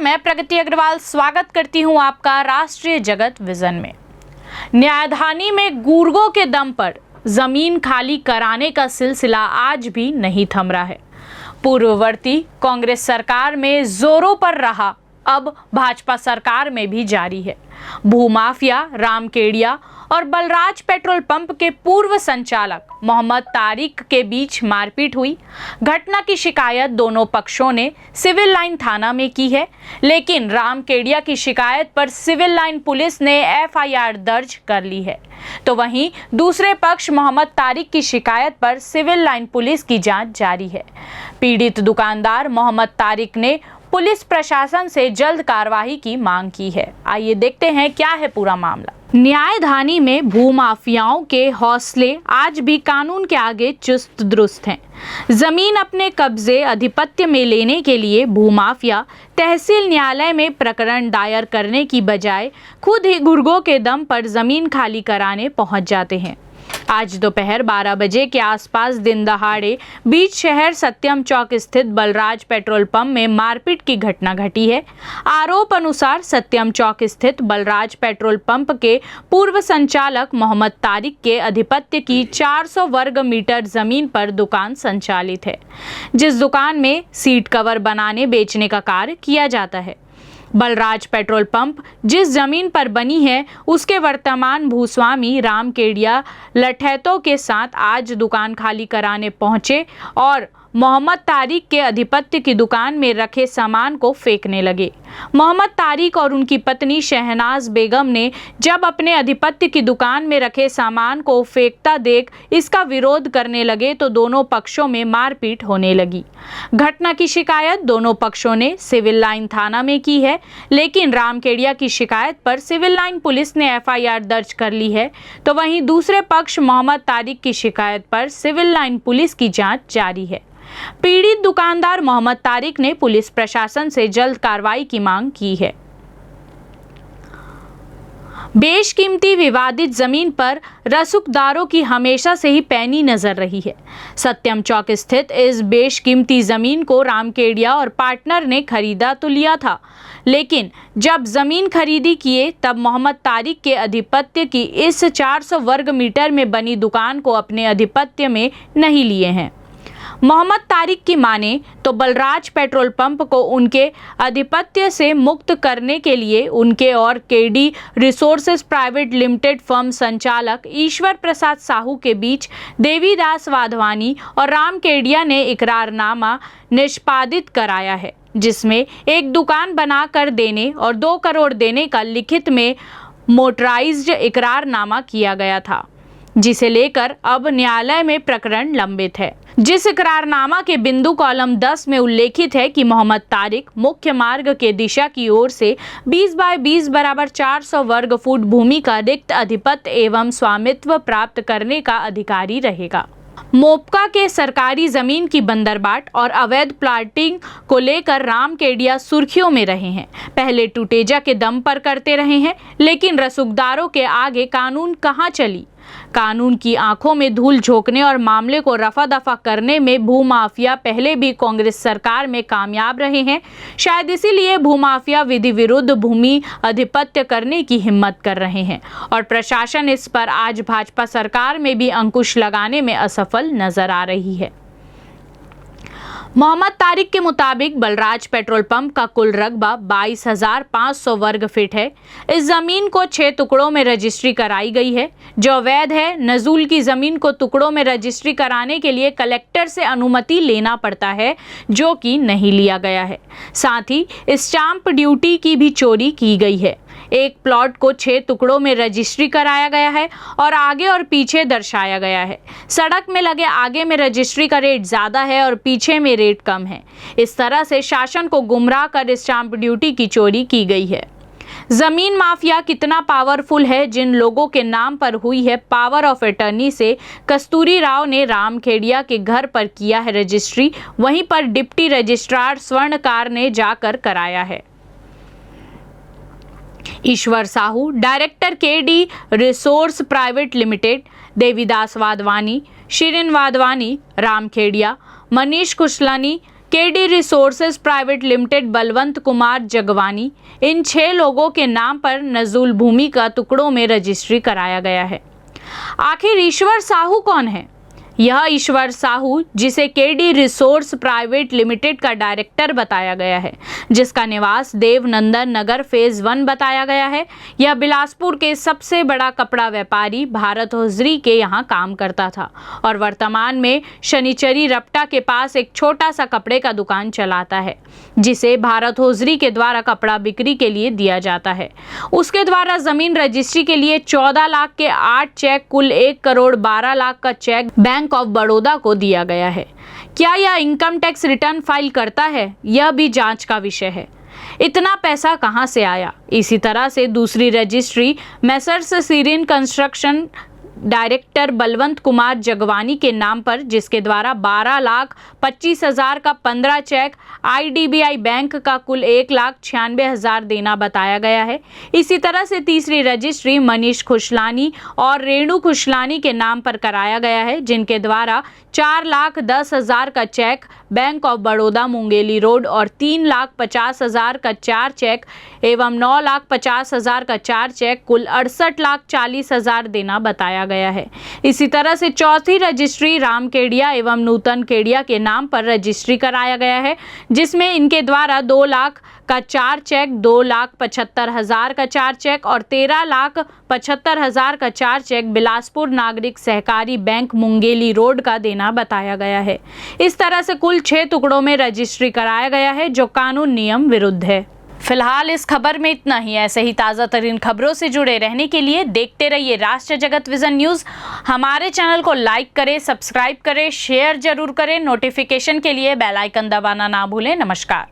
मैं प्रगति अग्रवाल स्वागत करती हूं आपका राष्ट्रीय जगत विजन में। न्यायधानी में गुर्गों के दम पर जमीन खाली कराने का सिलसिला आज भी नहीं थम रहा है। पूर्ववर्ती कांग्रेस सरकार में जोरों पर रहा, अब भाजपा सरकार में भी जारी है। भूमाफिया रामकेडिया और बलराज पेट्रोल पंप के पूर्व संचालक मोहम्मद तारिक के बीच मारपीट हुई। घटना की शिकायत दोनों पक्षों ने सिविल लाइन थाना में की है, लेकिन रामकेडिया की शिकायत पर सिविल लाइन पुलिस ने एफआईआर दर्ज कर ली है, तो वहीं दूसरे पक्ष मोहम्मद तारिक की शिकायत पर सिविल लाइन पुलिस की जांच जारी है। पीड़ित दुकानदार मोहम्मद तारिक ने पुलिस प्रशासन से जल्द कार्रवाई की मांग की है। आइए देखते हैं क्या है पूरा मामला। न्यायधानी में भूमाफियाओं के हौसले आज भी कानून के आगे चुस्त दुरुस्त हैं। जमीन अपने कब्जे आधिपत्य में लेने के लिए भूमाफिया तहसील न्यायालय में प्रकरण दायर करने की बजाय खुद ही गुर्गों के दम पर जमीन खाली कराने पहुंच जाते हैं। आज दोपहर 12 बजे के आसपास दिन दहाड़े बीच शहर सत्यम चौक स्थित बलराज पेट्रोल पंप में मारपीट की घटना घटी है। आरोप अनुसार सत्यम चौक स्थित बलराज पेट्रोल पंप के पूर्व संचालक मोहम्मद तारिक के आधिपत्य की 400 वर्ग मीटर जमीन पर दुकान संचालित है, जिस दुकान में सीट कवर बनाने बेचने का कार्य किया जाता है। बलराज पेट्रोल पंप जिस जमीन पर बनी है, उसके वर्तमान भूस्वामी रामकेडिया लठैतों के साथ आज दुकान खाली कराने पहुंचे और मोहम्मद तारिक के आधिपत्य की दुकान में रखे सामान को फेंकने लगे। मोहम्मद तारिक और उनकी पत्नी शहनाज बेगम ने जब अपने आधिपत्य की दुकान में रखे सामान को फेंकता देख इसका विरोध करने लगे तो दोनों पक्षों में मारपीट होने लगी। घटना की शिकायत दोनों पक्षों ने सिविल लाइन थाना में की है, लेकिन रामकेडिया की शिकायत पर सिविल लाइन पुलिस ने एफआईआर दर्ज कर ली है, तो वहीं दूसरे पक्ष मोहम्मद तारिक की शिकायत पर सिविल लाइन पुलिस की जांच जारी है। पीड़ित दुकानदार मोहम्मद तारिक ने पुलिस प्रशासन से जल्द कार्रवाई की मांग की है। बेशकीमती विवादित जमीन पर रसूखदारों की हमेशा से ही पैनी नजर रही है। सत्यम चौक स्थित इस बेशकीमती जमीन को रामकेडिया और पार्टनर ने खरीदा तो लिया था, लेकिन जब जमीन खरीदी किए तब मोहम्मद तारिक के आधिपत्य की इस 400 वर्ग मीटर में बनी दुकान को अपने आधिपत्य में नहीं लिए हैं। मोहम्मद तारिक की माने तो बलराज पेट्रोल पंप को उनके आधिपत्य से मुक्त करने के लिए उनके और KD resources private limited firm संचालक ईश्वर प्रसाद साहू के बीच देवीदास वाधवानी और रामकेडिया ने इकरारनामा निष्पादित कराया है, जिसमें एक दुकान बना कर देने और 2 करोड़ देने का लिखित में मोटराइज्ड इकरारनामा किया गया था, जिसे लेकर अब न्यायालय में प्रकरण लंबित है। जिस इकरारनामा के बिंदु कॉलम 10 में उल्लेखित है कि मोहम्मद तारिक मुख्य मार्ग के दिशा की ओर से 20 बाय 20 बराबर 400 वर्ग फुट भूमि का रिक्त अधिपत्य एवं स्वामित्व प्राप्त करने का अधिकारी रहेगा। मोपका के सरकारी जमीन की बंदरबाट और अवैध प्लाटिंग को लेकर रामकेडिया सुर्खियों में रहे हैं। पहले टुटेजा के दम पर करते रहे हैं, लेकिन रसूखदारों के आगे कानून कहां चली। कानून की आंखों में धूल झोंकने और मामले को रफा दफा करने में भूमाफिया पहले भी कांग्रेस सरकार में कामयाब रहे हैं। शायद इसीलिए भूमाफिया विधि विरुद्ध भूमि अधिपत्य करने की हिम्मत कर रहे हैं और प्रशासन इस पर आज भाजपा सरकार में भी अंकुश लगाने में असफल नजर आ रही है। मोहम्मद तारिक के मुताबिक बलराज पेट्रोल पंप का कुल रकबा 22,500 वर्ग फीट है। इस जमीन को 6 टुकड़ों में रजिस्ट्री कराई गई है, जो अवैध है। नजूल की जमीन को टुकड़ों में रजिस्ट्री कराने के लिए कलेक्टर से अनुमति लेना पड़ता है, जो कि नहीं लिया गया है। साथ ही स्टाम्प ड्यूटी की भी चोरी की गई है। एक प्लॉट को 6 टुकड़ों में रजिस्ट्री कराया गया है और आगे और पीछे दर्शाया गया है। सड़क में लगे आगे में रजिस्ट्री का रेट ज़्यादा है और पीछे में रेट कम है। इस तरह से शासन को गुमराह कर स्टाम्प ड्यूटी की चोरी की गई है। जमीन माफिया कितना पावरफुल है, जिन लोगों के नाम पर हुई है पावर ऑफ अटर्नी से कस्तूरी राव ने रामकेडिया के घर पर किया है रजिस्ट्री, वहीं पर डिप्टी रजिस्ट्रार स्वर्णकार ने जाकर कराया है। Ishwar Sahu, director KD resource private limited, Devidas Wadhwani, Shirin Wadhwani, Ramkedia, Manish Kushlani, KD resources private limited Balwant Kumar Jagwani, इन 6 लोगों के नाम पर नजूल भूमि का टुकड़ों में रजिस्ट्री कराया गया है। आखिर ईश्वर साहू कौन है? यह ईश्वर साहू, जिसे केडी रिसोर्स प्राइवेट लिमिटेड का डायरेक्टर बताया गया है, जिसका निवास देवनंदन नगर फेज 1 बताया गया है, यह बिलासपुर के सबसे बड़ा कपड़ा व्यापारी भारत होजरी के यहाँ काम करता था और वर्तमान में शनिचरी रपटा के पास एक छोटा सा कपड़े का दुकान चलाता है, जिसे भारत होजरी के द्वारा कपड़ा बिक्री के लिए दिया जाता है। उसके द्वारा जमीन रजिस्ट्री के लिए 14 लाख के 8 चेक, कुल 1 करोड़ 12 लाख का चेक बैंक ऑफ बड़ौदा को दिया गया है। क्या यह इनकम टैक्स रिटर्न फाइल करता है? यह भी जांच का विषय है। इतना पैसा कहां से आया? इसी तरह से दूसरी registry messrs serene construction director Balwant Kumar Jagwani के नाम पर, जिसके द्वारा 12,25,000 का 15 चेक, IDBI बैंक का कुल 1,96,000 देना बताया गया है। इसी तरह से तीसरी रजिस्ट्री मनीष खुशलानी और रेणु खुशलानी के नाम पर कराया गया है, जिनके द्वारा 4,10,000 का cheque bank of Baroda Mungeli road और 3,50,000 का 4 चेक एवं 9,50,000 का 4 चेक, कुल 68,40,000 देना बताया गया है। इसी तरह से चौथी रजिस्ट्री राम केडिया एवं नूतन केडिया के नाम पर रजिस्ट्री कराया गया है, जिसमें इनके द्वारा 2 लाख का 4 चेक, 2,75,000 का 4 चेक और 13,75,000 का 4 चेक बिलासपुर नागरिक सहकारी बैंक मुंगेली रोड का देना बताया गया है। इस तरह से कुल 6 टुकड़ों में रजिस्ट्री कराया गया है, जो कानून नियम विरुद्ध है। फिलहाल इस खबर में इतना ही। ऐसे ही ताज़ा तरीन खबरों से जुड़े रहने के लिए देखते रहिए राष्ट्रीय जगत विजन न्यूज़। हमारे चैनल को लाइक करें, सब्सक्राइब करें, शेयर जरूर करें। नोटिफिकेशन के लिए बेल आइकन दबाना ना भूलें। नमस्कार।